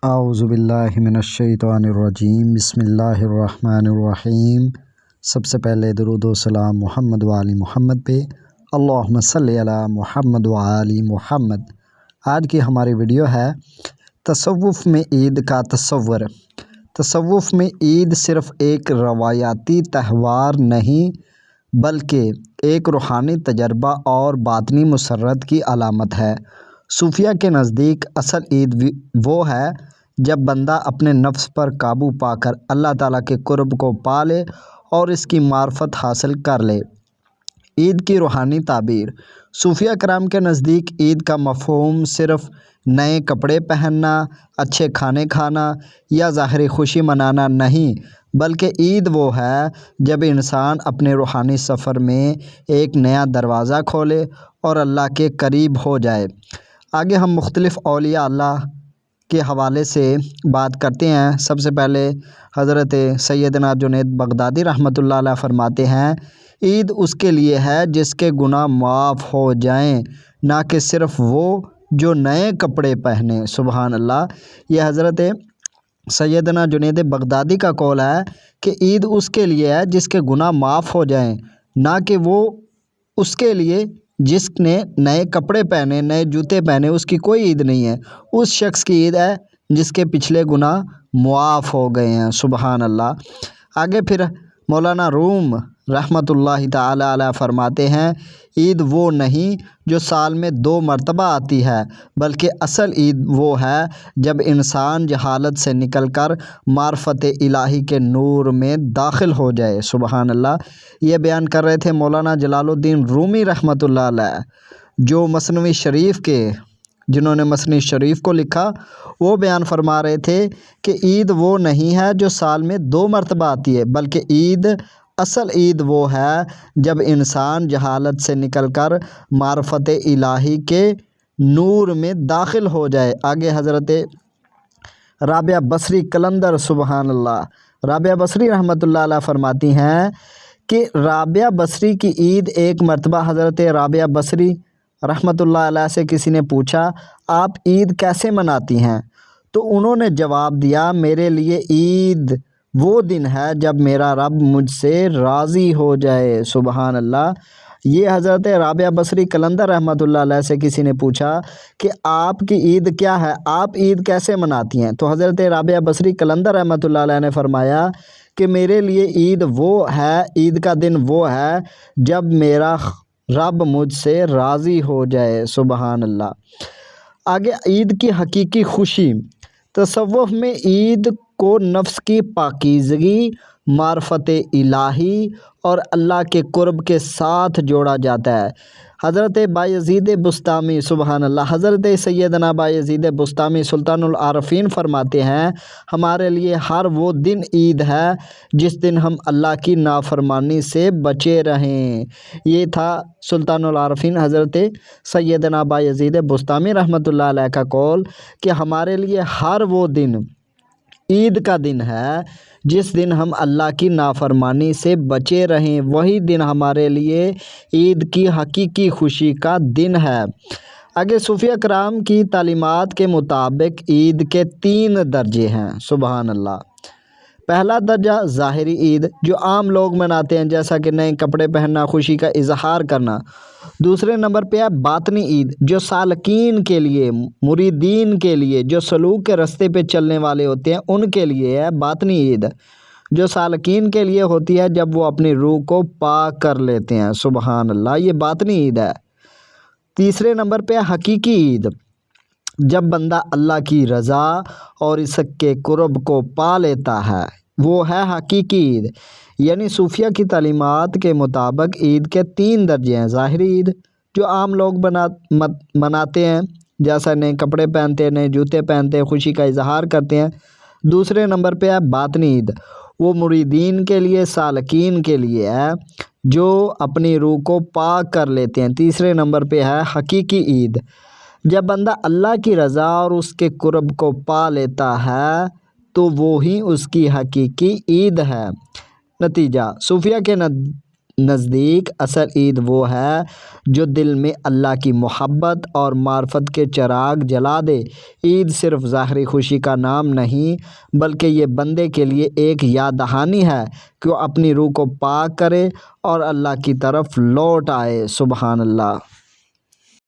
اعوذ باللہ من الشیطان الرجیم، بسم اللہ الرحمن الرحیم۔ سب سے پہلے درود و سلام محمد و آل محمد پہ، اللہم صلی علی محمد و آل محمد۔ آج کی ہماری ویڈیو ہے تصوف میں عید کا تصور۔ تصوف میں عید صرف ایک روایاتی تہوار نہیں بلکہ ایک روحانی تجربہ اور باطنی مسرت کی علامت ہے۔ صوفیہ کے نزدیک اصل عید وہ ہے جب بندہ اپنے نفس پر قابو پا کر اللہ تعالیٰ کے قرب کو پا لے اور اس کی معرفت حاصل کر لے۔ عید کی روحانی تعبیر۔ صوفیہ کرام کے نزدیک عید کا مفہوم صرف نئے کپڑے پہننا، اچھے کھانے کھانا یا ظاہری خوشی منانا نہیں، بلکہ عید وہ ہے جب انسان اپنے روحانی سفر میں ایک نیا دروازہ کھولے اور اللہ کے قریب ہو جائے۔ آگے ہم مختلف اولیاء اللہ کے حوالے سے بات کرتے ہیں۔ سب سے پہلے حضرت سیدنا جنید بغدادی رحمۃ اللہ علیہ فرماتے ہیں، عید اس کے لیے ہے جس کے گناہ معاف ہو جائیں، نہ کہ صرف وہ جو نئے کپڑے پہنے۔ سبحان اللہ۔ یہ حضرت سیدنا جنید بغدادی کا قول ہے کہ عید اس کے لیے ہے جس کے گناہ معاف ہو جائیں، نہ کہ وہ اس کے لیے جس نے نئے کپڑے پہنے، نئے جوتے پہنے، اس کی کوئی عید نہیں ہے۔ اس شخص کی عید ہے جس کے پچھلے گناہ معاف ہو گئے ہیں۔ سبحان اللہ۔ آگے پھر مولانا روم رحمۃ اللہ تعالی علیہ فرماتے ہیں، عید وہ نہیں جو سال میں 2 مرتبہ آتی ہے، بلکہ اصل عید وہ ہے جب انسان جہالت سے نکل کر معرفت الہی کے نور میں داخل ہو جائے۔ سبحان اللہ۔ یہ بیان کر رہے تھے مولانا جلال الدین رومی رحمۃ اللہ علیہ، جو مثنوی شریف کے جنہوں نے مثنوی شریف کو لکھا، وہ بیان فرما رہے تھے کہ عید وہ نہیں ہے جو سال میں 2 مرتبہ آتی ہے، بلکہ اصل عید وہ ہے جب انسان جہالت سے نکل کر معرفت الہی کے نور میں داخل ہو جائے۔ آگے حضرت رابعہ بصری قلندر، سبحان اللہ، رابعہ بصری رحمۃ اللہ علیہ فرماتی ہیں کہ رابعہ بصری کی عید ایک مرتبہ حضرت رابعہ بصری رحمۃ اللہ علیہ سے کسی نے پوچھا، آپ عید کیسے مناتی ہیں؟ تو انہوں نے جواب دیا، میرے لیے عید وہ دن ہے جب میرا رب مجھ سے راضی ہو جائے۔ سبحان اللہ۔ یہ حضرت رابعہ بصری قلندر رحمۃ اللہ علیہ سے کسی نے پوچھا کہ آپ کی عید کیا ہے، آپ عید کیسے مناتی ہیں؟ تو حضرت رابعہ بصری قلندر رحمۃ اللہ علیہ نے فرمایا کہ میرے لیے عید وہ ہے، عید کا دن وہ ہے جب میرا رب مجھ سے راضی ہو جائے۔ سبحان اللہ۔ آگے عید کی حقیقی خوشی۔ تصوف میں عید کو نفس کی پاکیزگی، معرفت الہی اور اللہ کے قرب کے ساتھ جوڑا جاتا ہے۔ حضرت بایزید بسطامی، سبحان اللہ، حضرت سیدنا بایزید بسطامی سلطان العارفین فرماتے ہیں، ہمارے لیے ہر وہ دن عید ہے جس دن ہم اللہ کی نافرمانی سے بچے رہیں۔ یہ تھا سلطان العارفین حضرت سیدنا بایزید بسطامی رحمۃ اللہ علیہ کا قول کہ ہمارے لیے ہر وہ دن عید کا دن ہے جس دن ہم اللہ کی نافرمانی سے بچے رہیں، وہی دن ہمارے لیے عید کی حقیقی خوشی کا دن ہے۔ آگے صوفیہ کرام کی تعلیمات کے مطابق عید کے 3 درجے ہیں۔ سبحان اللہ۔ پہلا درجہ ظاہری عید جو عام لوگ مناتے ہیں، جیسا کہ نئے کپڑے پہننا، خوشی کا اظہار کرنا۔ دوسرے نمبر پہ ہے باطنی عید جو سالکین کے لیے، مریدین کے لیے، جو سلوک کے رستے پہ چلنے والے ہوتے ہیں ان کے لیے ہے باطنی عید، جو سالکین کے لیے ہوتی ہے جب وہ اپنی روح کو پاک کر لیتے ہیں۔ سبحان اللہ۔ یہ باطنی عید ہے۔ تیسرے نمبر پہ حقیقی عید جب بندہ اللہ کی رضا اور اس کے قرب کو پا لیتا ہے، وہ ہے حقیقی عید۔ یعنی صوفیہ کی تعلیمات کے مطابق عید کے 3 درجے ہیں۔ ظاہری عید جو عام لوگ مناتے ہیں، جیسا نئے کپڑے پہنتے ہیں، نئے جوتے پہنتے ہیں، خوشی کا اظہار کرتے ہیں۔ دوسرے نمبر پہ ہے باطنی عید، وہ مریدین کے لیے، سالکین کے لیے ہے جو اپنی روح کو پاک کر لیتے ہیں۔ تیسرے نمبر پہ ہے حقیقی عید جب بندہ اللہ کی رضا اور اس کے قرب کو پا لیتا ہے تو وہی اس کی حقیقی عید ہے۔ نتیجہ، صوفیہ کے نزدیک اصل عید وہ ہے جو دل میں اللہ کی محبت اور معرفت کے چراغ جلا دے۔ عید صرف ظاہری خوشی کا نام نہیں بلکہ یہ بندے کے لیے ایک یاد دہانی ہے کہ وہ اپنی روح کو پاک کرے اور اللہ کی طرف لوٹ آئے۔ سبحان اللہ۔